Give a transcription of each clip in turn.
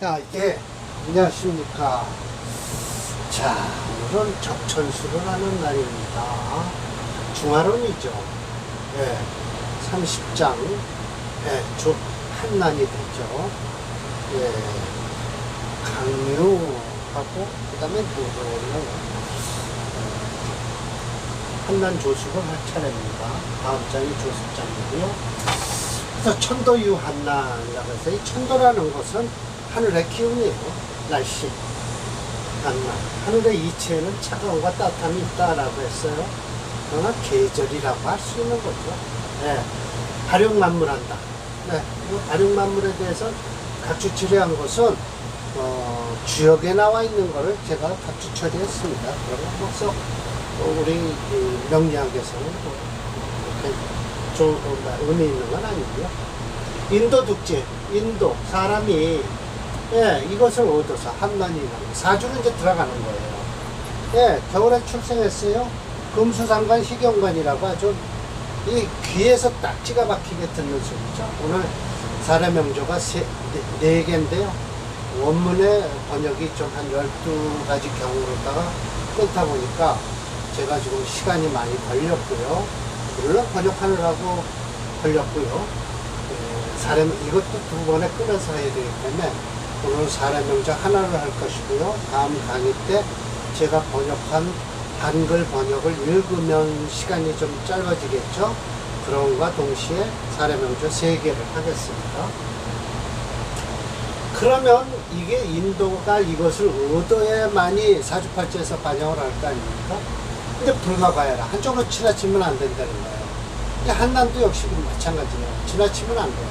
자, 이제 안녕하십니까. 자, 오늘은 적천수를 하는 날입니다. 중화론이죠. 예, 30장, 예, 쭉 한난이 되죠. 예, 강유하고, 그 다음에 도로를 한난 조수를 할 차례입니다. 다음 장이 조수장이고요. 그래서 천도유 한난이라고 해서 이 천도라는 것은 하늘의 기운이에요. 날씨, 한난. 하늘의 이치에는 차가움과 따뜻함이 있다라고 했어요. 그러나 계절이라고 할 수 있는 거죠. 네. 발육만물한다. 네. 이 발육만물에 대해서 각주 처리한 것은 주역에 나와 있는 거를 제가 각주 처리했습니다. 그래서 우리 명리학에서는 이렇게 좋은 의미 있는 건 아니고요. 인도 tuk지, 인도 사람이 예, 이것을 얻어서 한난이라고 사주는 이제 들어가는 거예요. 예, 겨울에 출생했어요. 금수상관 희경관이라고 아주 이 귀에서 딱지가 박히게 듣는 소리죠. 오늘 사례명조가 네 개인데요. 원문의 번역이 좀 한 12가지 경우로다가 끊다 보니까 제가 지금 시간이 많이 걸렸고요. 물론 번역하느라고 걸렸고요. 이것도 두 번에 끊어서 해야 되기 때문에 오늘 사례명조 하나를 할 것이고요. 다음 강의 때 제가 번역한 한글 번역을 읽으면 시간이 좀 짧아지겠죠. 그런과 동시에 사례명조 3개를 하겠습니다. 그러면 이게 인도가 이것을 얻어야만이 사주팔자에서 반영을 할 거 아닙니까? 근데 불가과해라. 한쪽으로 지나치면 안 된다는 거예요. 한난도 역시 마찬가지예요. 지나치면 안 돼요.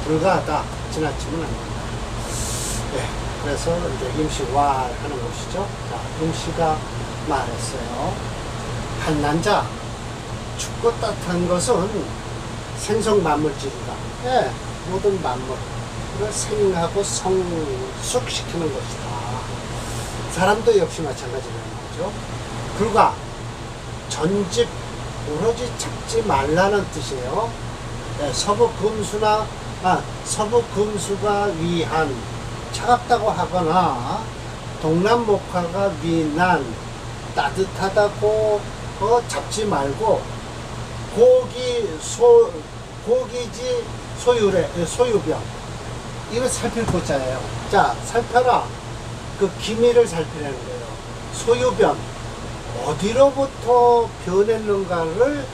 불가하다. 지나치면 안 된다. 네, 그래서 이제 임시와 하는 것이죠. 자, 임시가 말했어요. 한난자, 춥고 따뜻한 것은 생성 만물질이다. 네, 모든 만물을 생하고 성숙시키는 것이다. 사람도 역시 마찬가지라는 거죠. 불가, 전집, 오로지 잡지 말라는 뜻이에요. 네, 서부 금수가 위한, 차갑다고 하거나, 동남목화가 위난, 따뜻하다고 잡지 말고, 고기지 소유병. 이거 살필 고자예요. 자, 살펴라. 그 기미를 살피라는 거예요. 소유변. 어디로부터 변했는가를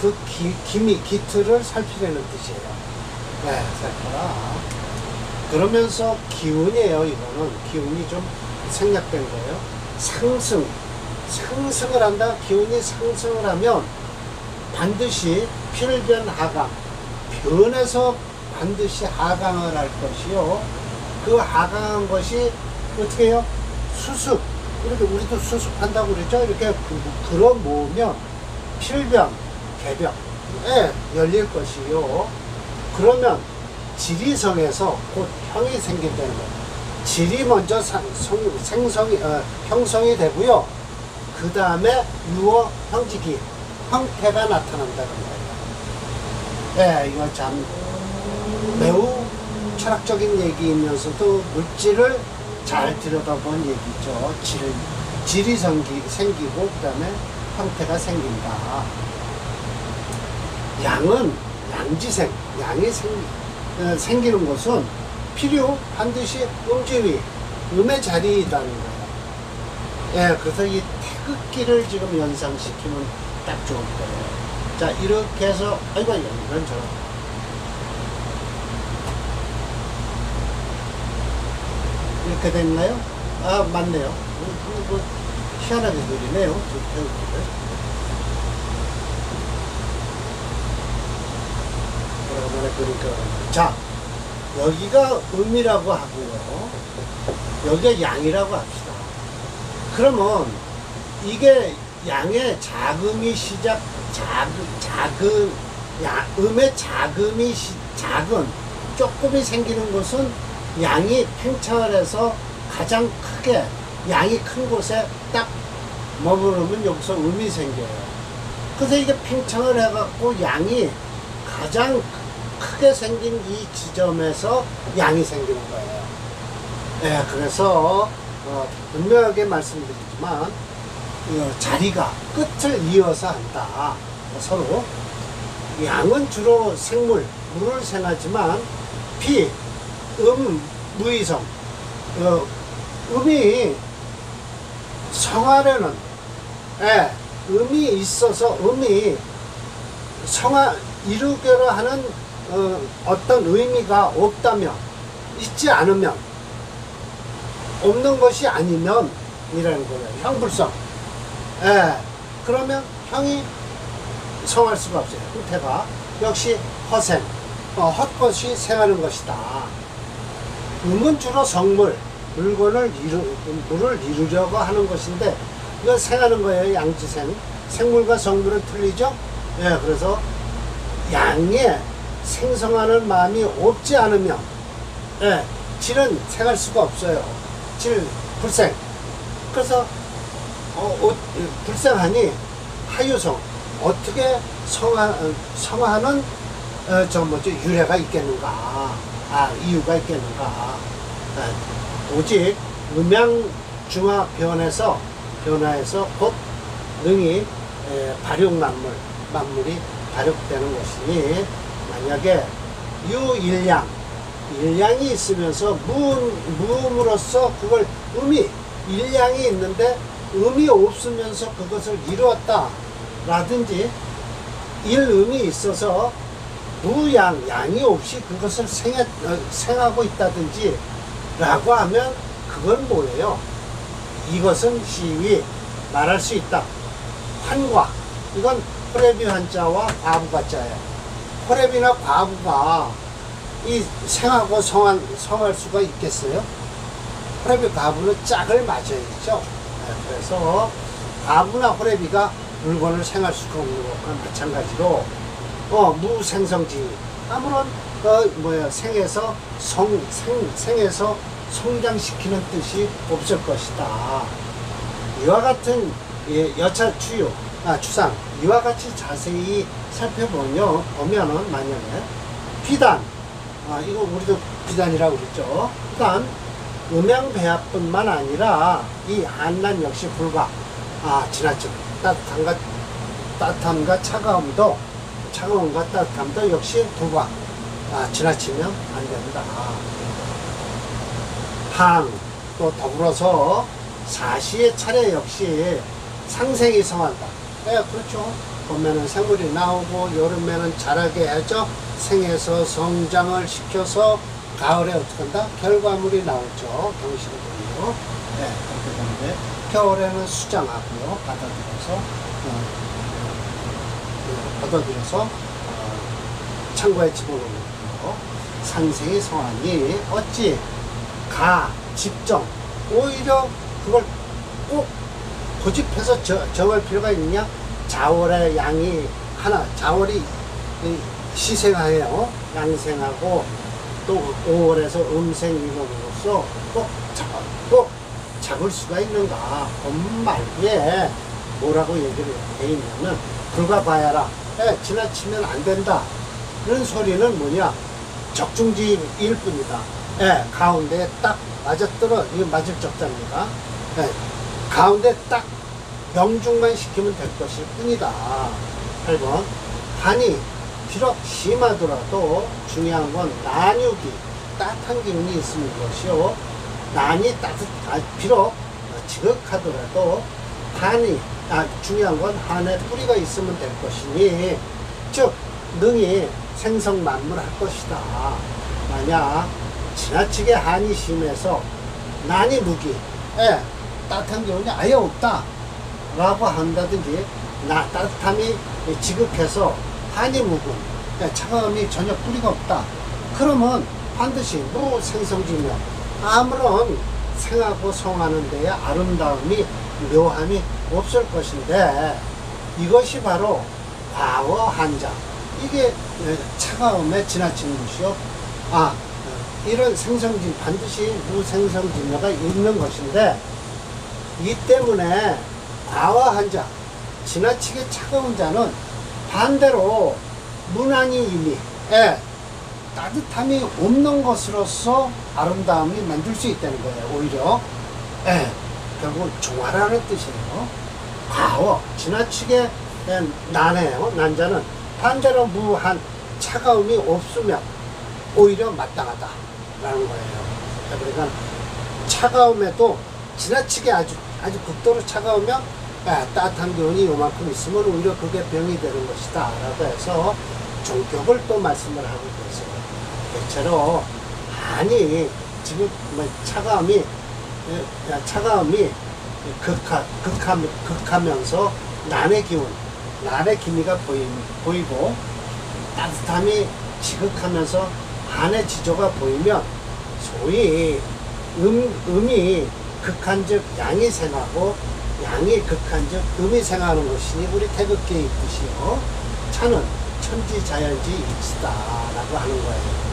그 기틀을 살피라는 뜻이에요. 네, 살펴라. 그러면서 기운이에요, 이거는. 기운이 좀 생략된 거예요. 상승을 한다. 기운이 상승을 하면 반드시 필변 하강. 변해서 반드시 하강을 할 것이요. 그 하강한 것이 어떻게 해요? 수습. 이렇게 우리도 수습한다고 그랬죠? 이렇게 그런 모으면 필변, 개벽에 열릴 것이요. 그러면 지리성에서 곧 형이 생긴다는 거예요. 질이 먼저 형성이 되고요. 그 다음에 유어 형지기, 형태가 나타난다는 거예요. 예, 이거 참 매우 철학적인 얘기이면서도 물질을 잘 들여다본 얘기죠. 질이 생기고 그 다음에 형태가 생긴다. 양은 양지생, 양이 생기는 것은 필요 반드시 음지위, 음의 자리에 있다는 거예요. 예, 그래서 이 태극기를 지금 연상시키면 딱 좋을 거예요. 자, 이렇게 해서 아이고 이런 저런. 이렇게 됐나요? 아, 맞네요. 뭐, 희한하게 그리네요. 오랜만에 그러니까. 자, 여기가 음이라고 하고요. 여기가 양이라고 합시다. 그러면 이게 양의 자금이 음의 자금이 작은, 조금이 생기는 것은 양이 팽창을 해서 가장 크게, 양이 큰 곳에 딱 머무르면 여기서 음이 생겨요. 그래서 이게 팽창을 해갖고 양이 가장 크게 생긴 이 지점에서 양이 생기는 거예요. 예, 그래서 분명하게 말씀드리지만 자리가 끝을 이어서 한다. 서로 양은 주로 생물, 물을 생하지만 피, 무이성, 음이 성하려는 음이 있어서 음이 이루기로 하는 어떤 의미가 없다면, 있지 않으면, 없는 것이 아니면 이라는 거예요. 형불성. 그러면 형이 성할 수가 없어요. 형태가 역시 허생, 헛것이 생하는 것이다. 음은 주로 성물, 물을 이루려고 하는 것인데 이건 생하는 거예요. 양지생. 생물과 성물은 틀리죠. 그래서 양에 생성하는 마음이 없지 않으면 질은 생할 수가 없어요. 질, 불생. 그래서 불생하니 하유성, 어떻게 성하는 유래가 있겠는가, 이유가 있겠는가. 오직 음양중화 변화해서 곧 능히 만물이 발육되는 것이니, 만약에 일양이 있으면서 무음으로써 그걸 일양이 있는데 음이 없으면서 그것을 이루었다 라든지, 일음이 있어서 양이 없이 그것을 생하고 있다든지 라고 하면 그건 뭐예요? 이것은 시위 말할 수 있다. 환과, 이건 호레비 한자와 과부가 자예요. 호레비나 과부가 이 생하고 성할 수가 있겠어요? 호레비 과부는 짝을 맞아야죠. 그래서 과부나 호레비가 물건을 생할 수가 없는 것과 마찬가지로 무생성지, 아무런 생에서 성장시키는 뜻이 없을 것이다. 이와 같은 여차 추상, 이와 같이 자세히 살펴보면은 만약에 비단, 이거 우리도 비단이라고 그랬죠. 비단 음양배합뿐만 아니라 이 한난 역시 불가, 지나쳐 따뜻함과 차가움과 따뜻함도 역시 불가, 지나치면 안 된다. 또 더불어서 사시의 차례 역시 상생이 성한다. 그렇죠. 봄에는 생물이 나오고 여름에는 자라게 해서 생에서 성장을 시켜서 가을에 어떻게 한다? 결과물이 나오죠. 경신들이요. 그렇게 되는데 겨울에는 수장하고요. 걷어들여서 창고에 집어넣고 상생이 성하니 어찌 집정, 오히려 그걸 꼭 고집해서 정할 필요가 있느냐? 자월의 양이 자월이 시생하여 양생하고 또 5월에서 음생이로서 꼭 잡을 수가 있는가? 봄 말기에 뭐라고 얘기를 해 있냐면 불가봐야라. 지나치면 안 된다. 그런 소리는 뭐냐? 적중지일 뿐이다. 가운데 딱 이거 맞을 적자입니다. 가운데 딱 명중만 시키면 될 것일 뿐이다. 8번. 한이 비록 심하더라도 중요한 건 난육이 따뜻한 기운이 있는 것이요. 난이 비록 지극하더라도 중요한 건 한에 뿌리가 있으면 될 것이니, 즉 능히 생성만물할 것이다. 만약 지나치게 한이 심해서 난이 무기, 따뜻한 기운이 아예 없다 라고 한다든지, 따뜻함이 지극해서 한이 묵은, 차가움이 전혀 뿌리가 없다, 그러면 반드시 무생성지며 아무런 생하고 성하는 데에 아름다움이, 묘함이 없을 것인데, 이것이 바로 과거한자, 이게 차가움에 지나치는 것이요. 이런 생성진, 반드시 무생성진여가 있는 것인데, 이 때문에 과화한자, 지나치게 차가운 자는 반대로 무난히 이미 따뜻함이 없는 것으로서 아름다움이 만들 수 있다는 거예요. 오히려 예, 결국 종아라는 뜻이에요. 과거 지나치게 난해요. 난자는 반대로 무한 차가움이 없으면 오히려 마땅하다라는 거예요. 그러니까 차가움에도 지나치게 아주 극도로 차가우면 따뜻한 기운이 요만큼 있으면 오히려 그게 병이 되는 것이다 라고 해서 종격을 또 말씀을 하고 계세요. 대체로 아니 지금 뭐 차가움이 극하면서 난의 기미가 보이고 따뜻함이 지극하면서 한의 지조가 보이면 소위 음이 극한즉 양이 생하고 양이 극한즉 음이 생하는 것이니 우리 태극기에 있듯이요. 차는 천지자연지 이치다라고 하는 거예요.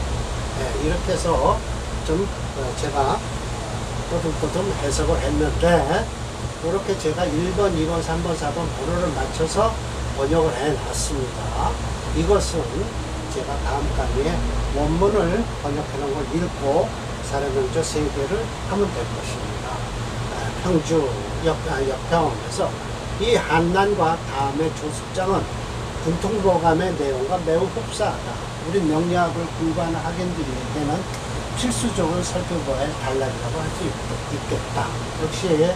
네, 이렇게 해서 좀 제가 또듬또듬 해석을 했는데 이렇게 제가 1번, 2번, 3번, 4번 번호를 맞춰서 번역을 해놨습니다. 이것은 제가 다음 강의에 원문을 번역하는 걸 읽고 사례명조 3개를 하면 될 것입니다. 평주 역평에서 이 한난과 다음의 조숙장은 군통보감의 내용과 매우 흡사하다. 우리 명리학을 공부하는 학인들에게는 필수적으로 살펴봐야 할 단락이라고 할 수 있겠다. 역시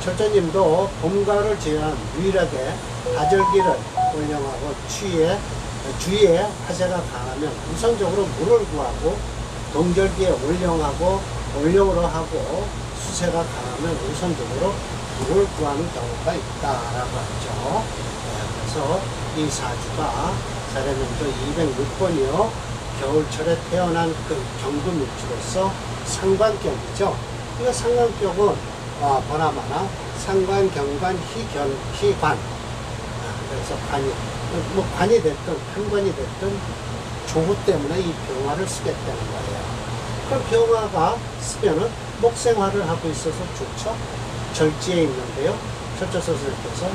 철저님도 봄가을을 제외한 유일하게 가절기를 올령하고 주위에 화재가 강하면 우선적으로 물을 구하고 동절기에 올령으로 하고 수세가 강하면 우선적으로 물을 구하는 경우가 있다라고 하죠. 그래서 이 사주가 사례명조 206번이요. 겨울철에 태어난 그 경금일주로서 상관격이죠. 이 상관격은 보나마나 상관, 경관, 희관. 그래서 관이 됐든 편관이 됐든 조구 때문에 이 병화를 쓰겠다는 거예요. 그럼 병화가 쓰면은 목생화를 하고 있어서 좋죠. 절지에 있는데요. 철저서술께서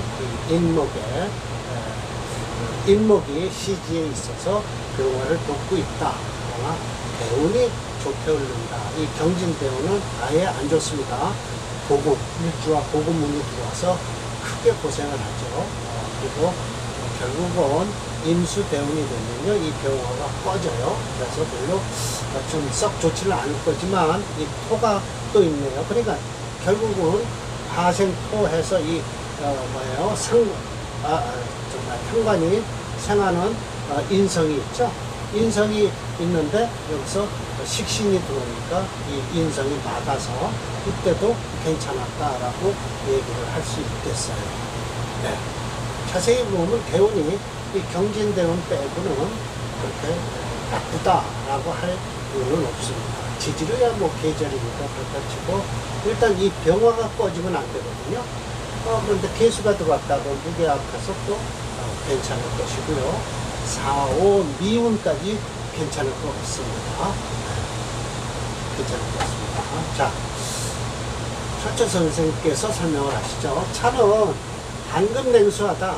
인목이 시지에 있어서 병화를 돕고 있다. 그러나 대운이 좋게 흐른다. 이 경진대운은 아예 안 좋습니다. 일주와 고금운이 들어와서 크게 고생을 하죠. 그리고 결국은 임수대운이 되면요, 이 병화가 꺼져요. 그래서 별로 좀 썩 좋지는 않을 거지만 이 토가 또 있네요. 그러니까 결국은 화생토해서 이 정말 현관이 생하는 인성이 있죠. 인성이 있는데 여기서 식신이 들어오니까 이 인성이 막아서 이때도 괜찮았다라고 얘기를 할 수 있겠어요. 네. 자세히 보면 대운이 이 경진대운 빼고는 그렇게 나쁘다라고 할 이유는 없습니다. 지지로야 뭐 계절이니까 그렇다 치고 일단 이 병화가 꺼지면 안 되거든요. 그런데 개수가 들어왔다고 무게압해서 또 괜찮을 것이고요. 4, 5, 미운까지 괜찮을 것 같습니다. 괜찮을 것 같습니다. 자, 철저 선생님께서 설명을 하시죠. 차는 한금 냉수하다.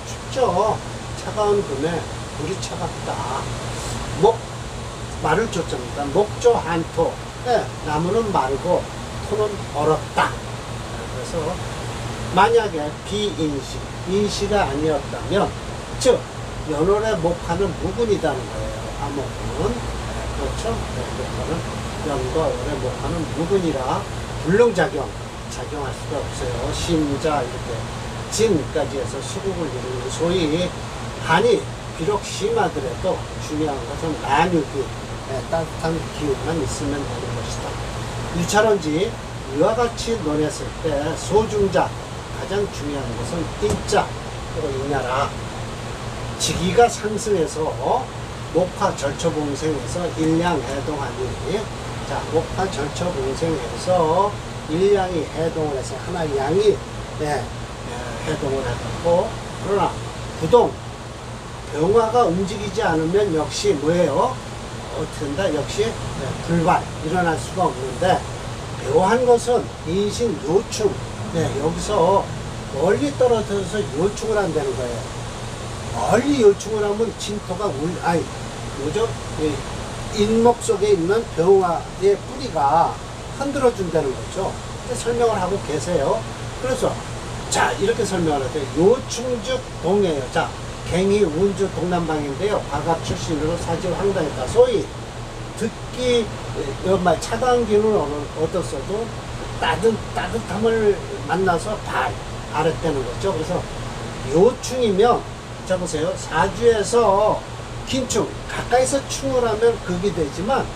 춥죠. 차가운 금에 물이 차갑다. 말을 줬습니다. 목조 한토. 나무는 마르고 토는 얼었다. 그래서 만약에 인시가 아니었다면, 즉 연월의 목화는 무근이라는 거예요. 암목은 그렇죠. 목화는 연과 월의 목화는 무근이라 불능작용할 수가 없어요. 심자 이렇게 진까지 해서 수국을 이루는 소위 한이 비록 심하더라도 중요한 것은 만유기 따뜻한 기운만 있으면 되는 것이다. 유찰원지 이와 같이 논했을 때 소중자 가장 중요한 것은 인자 또는 인야라. 지기가 상승해서 목화 절처봉생에서 일양해동하니, 자, 목화 절처봉생에서 일양이 해동을 해서 하나의 양이 해동을 해갖고, 그러나 부동 병화가 움직이지 않으면 역시 뭐예요? 어떻게 된다? 역시 불발 일어날 수가 없는데, 묘한 것은 인신 요충, 여기서 멀리 떨어져서 요충을 한다는 거예요. 멀리 요충을 하면 진토가 인목 속에 있는 병화의 뿌리가 흔들어준다는 거죠. 설명을 하고 계세요. 그래서 자 이렇게 설명을 하세요. 요충즉 동해요. 자 갱이 운주 동남방인데요. 과갑 출신으로 사지 황당했다. 소위 듣기 말 차가운 기운을 얻었어도 따뜻함을 만나서 발했다는 거죠. 그래서 요충이면 자 보세요. 사주에서 긴충 가까이서 충을 하면 극이 되지만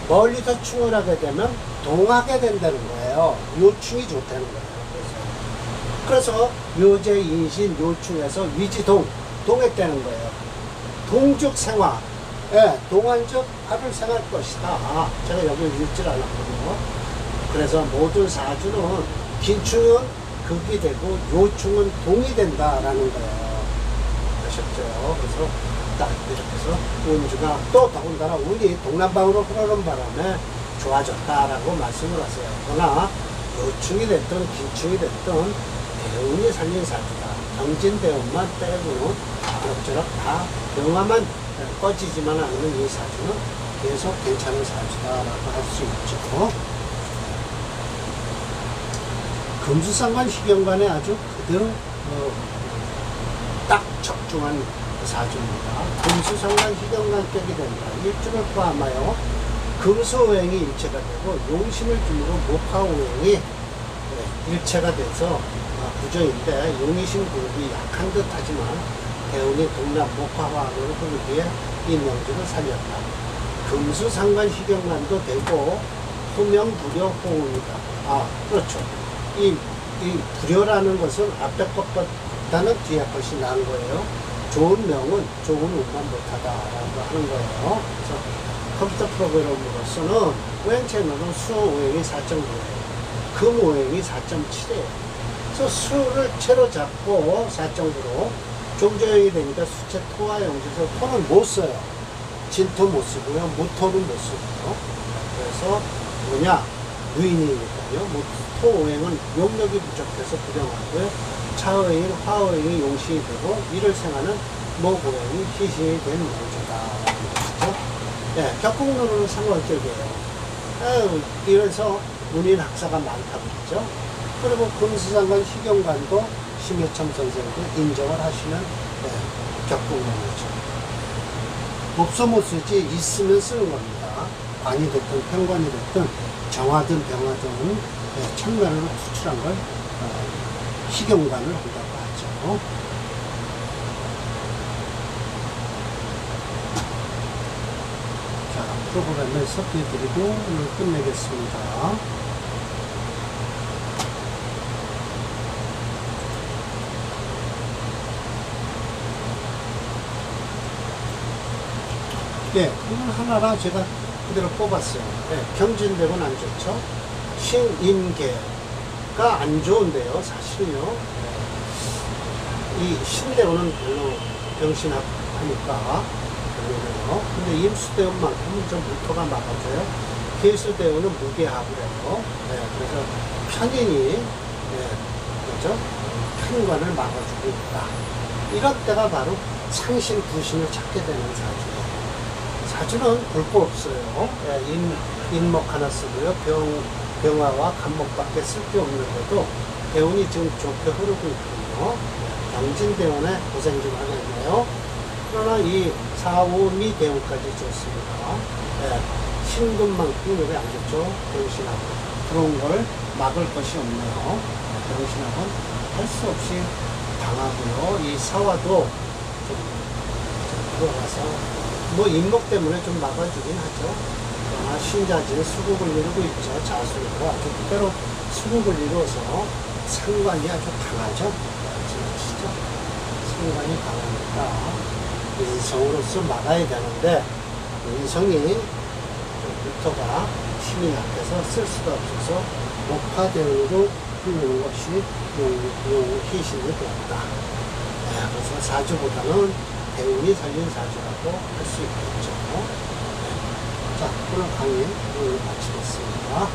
멀리서 충을 하게 되면 동하게 된다는 거예요. 요충이 좋다는 거예요. 그래서 묘제 인신 요충에서 위지동 동했다는 거예요. 동즉 생화, 예, 동안즉 하를 생할 것이다. 제가 여기 읽질 않았거든요. 그래서 모든 사주는 긴충은 극이 되고 요충은 동이 된다라는 거예요. 아셨죠? 그래서 딱 이렇게 해서 운주가 또 더군다나 운이 동남방으로 흐르는 바람에 좋아졌다라고 말씀을 하세요. 그러나 요충이 됐든 긴충이 됐든 대운이 살린 사주다. 경진대운만 빼고는 그럭저럭 다 병화만 꺼지지만 않으면 이 사주는 계속 괜찮은 사주다라고 할 수 있죠. 금수상관 희경관에 아주 그대로 딱 적중한 사주입니다. 금수상관 희경관격이 된다. 일주를 포함하여 금수오행이 일체가 되고 용신을 중으로 목화오행이 일체가 돼서 구조인데 용의신 그룹이 약한 듯 하지만 대운이 동남 목화화로 흐르기에 이 명주를 살렸다. 금수상관 희경관도 되고 후명불여 호응이다. 그렇죠. 이 불여라는 것은 앞에 것보다는 뒤에 것이 나은 거예요. 좋은 명은 좋은 운만 못하다라고 하는 거예요. 그래서 컴퓨터 프로그램으로서는 오행 채널은 수 오행이 4.9예요. 금 오행이 4.7이에요. 그래서 수를 채로 잡고 4.9로 종조형이 되니까 수채 토와 용지에서 토는 못 써요. 진토 못 쓰고요. 무토는 못 쓰고요. 그래서 뭐냐? 무인이니까요. 토 오행은 용력이 부족해서 불용하고요. 차오행인 화오행이 용신이 되고 이를 생하는 목오행이 희신이 된 명주다. 네, 격국론은 상관격이에요. 이래서 문인 학사가 많다고 그랬죠. 그리고 금수상관 희경관도 심혜첨 선생도 인정을 하시는 격국론이죠. 없어 못 쓰지 있으면 쓰는 겁니다. 관이 됐든 편관이 됐든 정화든 병화든 천간으로 투출한 걸 희경관을 한다고 하죠. 자, 프로그램을 섞여드리고 오늘 끝내겠습니다. 네, 오늘 하나라 제가 그대로 뽑았어요. 네, 경진대군 안 좋죠? 신임계가 안 좋은데요, 사실은요. 이 신대운은 별로 병신하니까 별로네요. 근데 임수대운만큼은 좀 무토가 막아줘요. 계수대운은 무게합을 해요. 네, 그래서 편인이, 그렇죠? 편관을 막아주고 있다. 이런 때가 바로 상신, 부신을 찾게 되는 사주예요. 사주는 볼 거 없어요. 인목 하나 쓰고요. 병화와 간목밖에 쓸 게 없는데도 대운이 지금 좋게 흐르고 있거든요. 경진대운에 고생 좀 하겠네요. 그러나 이 4, 5, 미 대운까지 좋습니다. 신금만큼 여기 안 좋죠. 병신하고 그런 걸 막을 것이 없네요. 병신하고는 할 수 없이 당하고요. 이 사화도 좀 들어가서 인목 때문에 좀 막아주긴 하죠. 그러나 신자진 수국을 이루고 있죠. 자수가 아주 그대로 수국을 이루어서 상관이 아주 강하죠. 아시죠? 상관이 강하니까 인성으로서 막아야 되는데 인성이 부터가 힘이 약해서 쓸 수가 없어서 목화대운으로 흐르는 것이 희신이 되었다. 그래서 사주보다는 대운이 살린 사주라고 할 수 있겠죠. 자, 오늘 강의 마치겠습니다.